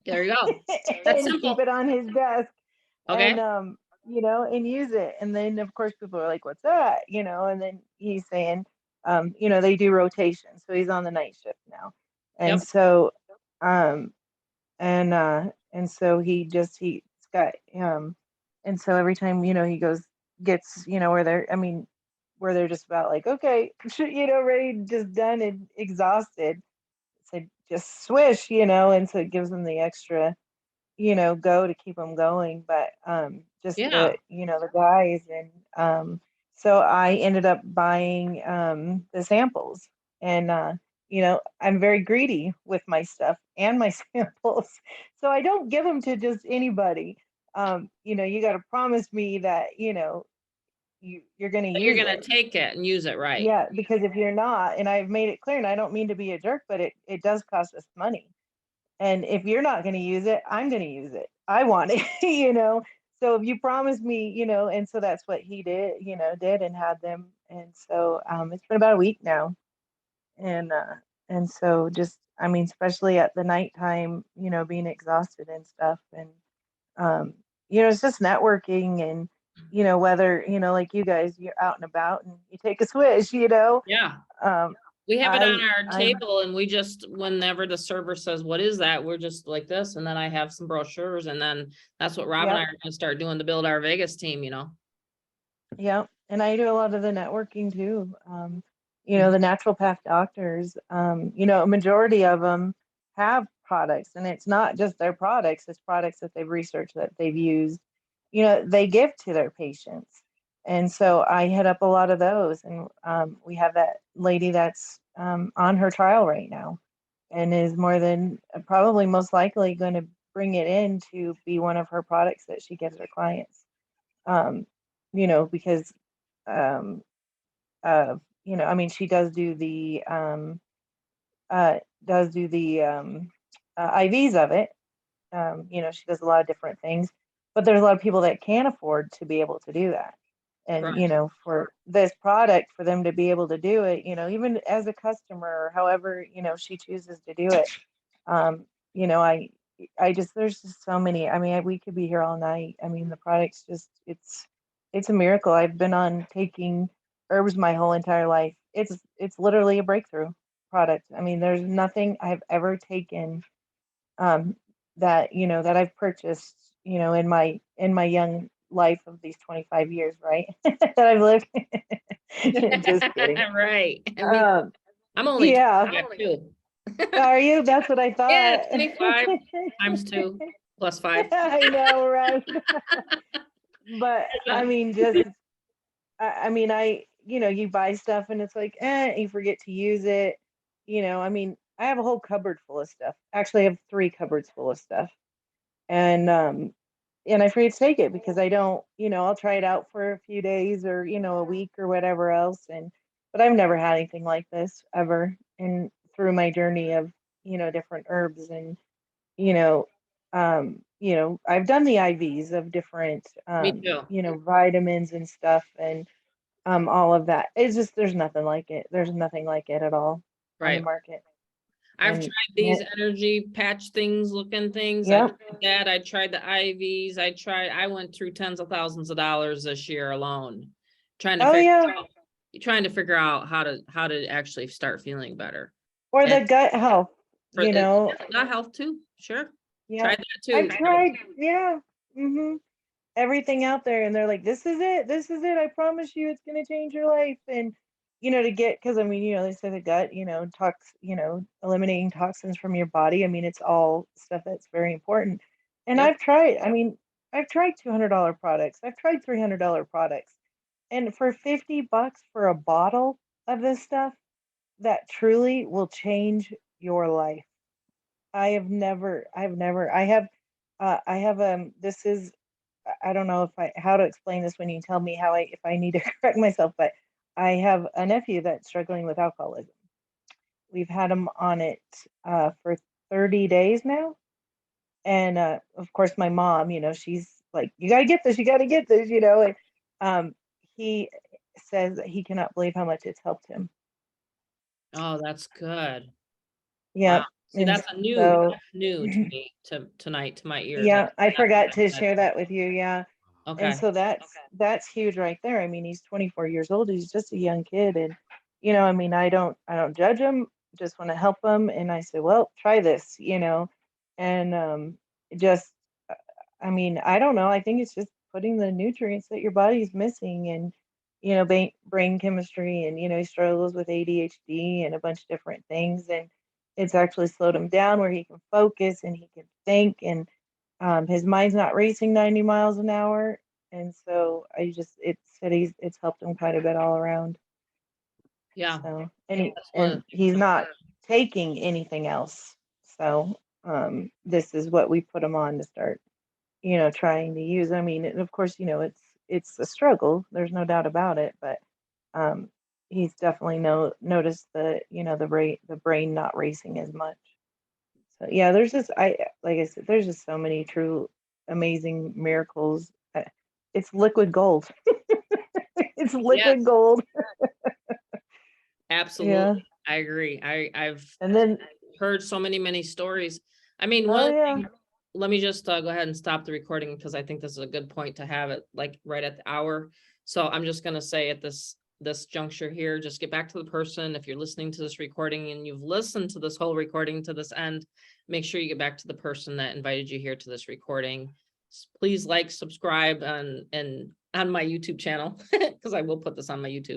There you go. That's and keep simple. it on his desk, and Okay. and use it. And then of course people are like, "What's that?" And then he's saying, they do rotation, so he's on the night shift now, and Yep. so, um, and so he's got and so every time he gets where they're just about like, okay, ready, just done and exhausted, so just swish, and so it gives them the extra go to keep them going. But just Yeah. the guys, and so I ended up buying the samples, and I'm very greedy with my stuff and my samples, so I don't give them to just anybody. You got to promise me that you're going to But you're use gonna it. take it and use it right. Yeah, because if you're not, and I've made it clear, and I don't mean to be a jerk, but it does cost us money. And if you're not going to use it, I'm going to use it. I want it, So if you promise me, and so that's what he did and had them. And so it's been about a week now. And so just, I mean, especially at the nighttime, being exhausted and stuff. And, it's just networking, and, whether, like you guys, you're out and about and you take a swish, Yeah. um, We have it on our I, table and we just, whenever the server says, what is that? We're just like this. And then I have some brochures and then that's what Rob and I yep. are gonna start doing to build our Vegas team, Yeah, and I do a lot of the networking too. Mhm. The naturopath doctors, a majority of them have products, and it's not just their products, it's products that they've researched, that they've used, they give to their patients. And so I hit up a lot of those, and we have that lady that's on her trial right now, and is more than probably most likely going to bring it in to be one of her products that she gives her clients. Um, because um, I mean, she does do the IVs of it. She does a lot of different things, but there's a lot of people that can't afford to be able to do that. And, Correct. for this product, for them to be able to do it, even as a customer, or however, she chooses to do it. Um, there's just so many. I mean, we could be here all night. I mean, the product's just, it's a miracle. I've been on taking herbs my whole entire life. It's literally a breakthrough product. I mean, there's nothing I've ever taken um, that I've purchased, in my young life of these 25 years, right? That I've lived. Just kidding. Right. I mean, Um, I'm only yeah. 25 too. Are you? That's what I Yeah, thought. 25 times 2 plus 5. I know, right? But Yeah. I mean, just I mean, you buy stuff and it's like, you forget to use it. I mean, I have a whole cupboard full of stuff. Actually, I have 3 cupboards full of stuff. And I forget to take it because I don't, I'll try it out for a few days, or, a week or whatever else. But I've never had anything like this ever. And through my journey of, different herbs, and, you know, I've done the IVs of different, Me too. vitamins and stuff, and all of that. It's just, there's nothing like it. There's nothing like it at all on the Right. market. I've And tried these it- energy patch things, looking things. Yep. I tried that. I tried the IVs. I went through tens of thousands of dollars this year alone. Trying to Oh, figure yeah. out, trying to figure out how to actually start feeling better. Or the And gut health, for you know, gut health too. Sure. yeah. Tried that too. I've tried, yeah. Everything out there, and they're like, this is it. This is it. I promise you it's going to change your life. And, to get, because I mean, they say the gut, eliminating toxins from your body. I mean, it's all stuff that's very important. And Yep. I've tried $200 products. I've tried $300 products. And for $50 for a bottle of this stuff, that truly will change your life. I have, this is, I don't know how to explain this when you tell me if I need to correct myself, but I have a nephew that's struggling with alcoholism. We've had him on it for 30 days now. And of course, my mom, she's like, you got to get this, and he says that he cannot believe how much it's helped him. Oh, that's good. Yeah. Wow. See, And that's so, new to me, tonight, to my ears. yeah, I forgot to share that with you. Yeah. And Okay. so that's huge right there. I mean, he's 24 years old. He's just a young kid. And, I don't judge him, just want to help him. And I said, well, try this, and just, I don't know. I think it's just putting the nutrients that your body's missing, and, brain chemistry, and, he struggles with ADHD and a bunch of different things. And it's actually slowed him down where he can focus and he can think, and his mind's not racing 90 miles an hour. And so it's helped him quite a bit all around. Yeah. So, That's and what, he's not taking anything else. So, this is what we put him on to start, trying to use. I mean, and of course, it's a struggle. There's no doubt about it, but, he's definitely noticed the brain not racing as much. So yeah, like I said, there's just so many true amazing miracles. It's liquid gold. It's liquid yes, gold. Yeah. absolutely. I agree. I've And then, heard so many stories. I mean, oh yeah, let me just go ahead and stop the recording because I think this is a good point to have it like right at the hour. So I'm just going to say at this juncture here, just get back to the person. If you're listening to this recording and you've listened to this whole recording to this end, make sure you get back to the person that invited you here to this recording. Please like, subscribe, and on my YouTube channel, because I will put this on my YouTube.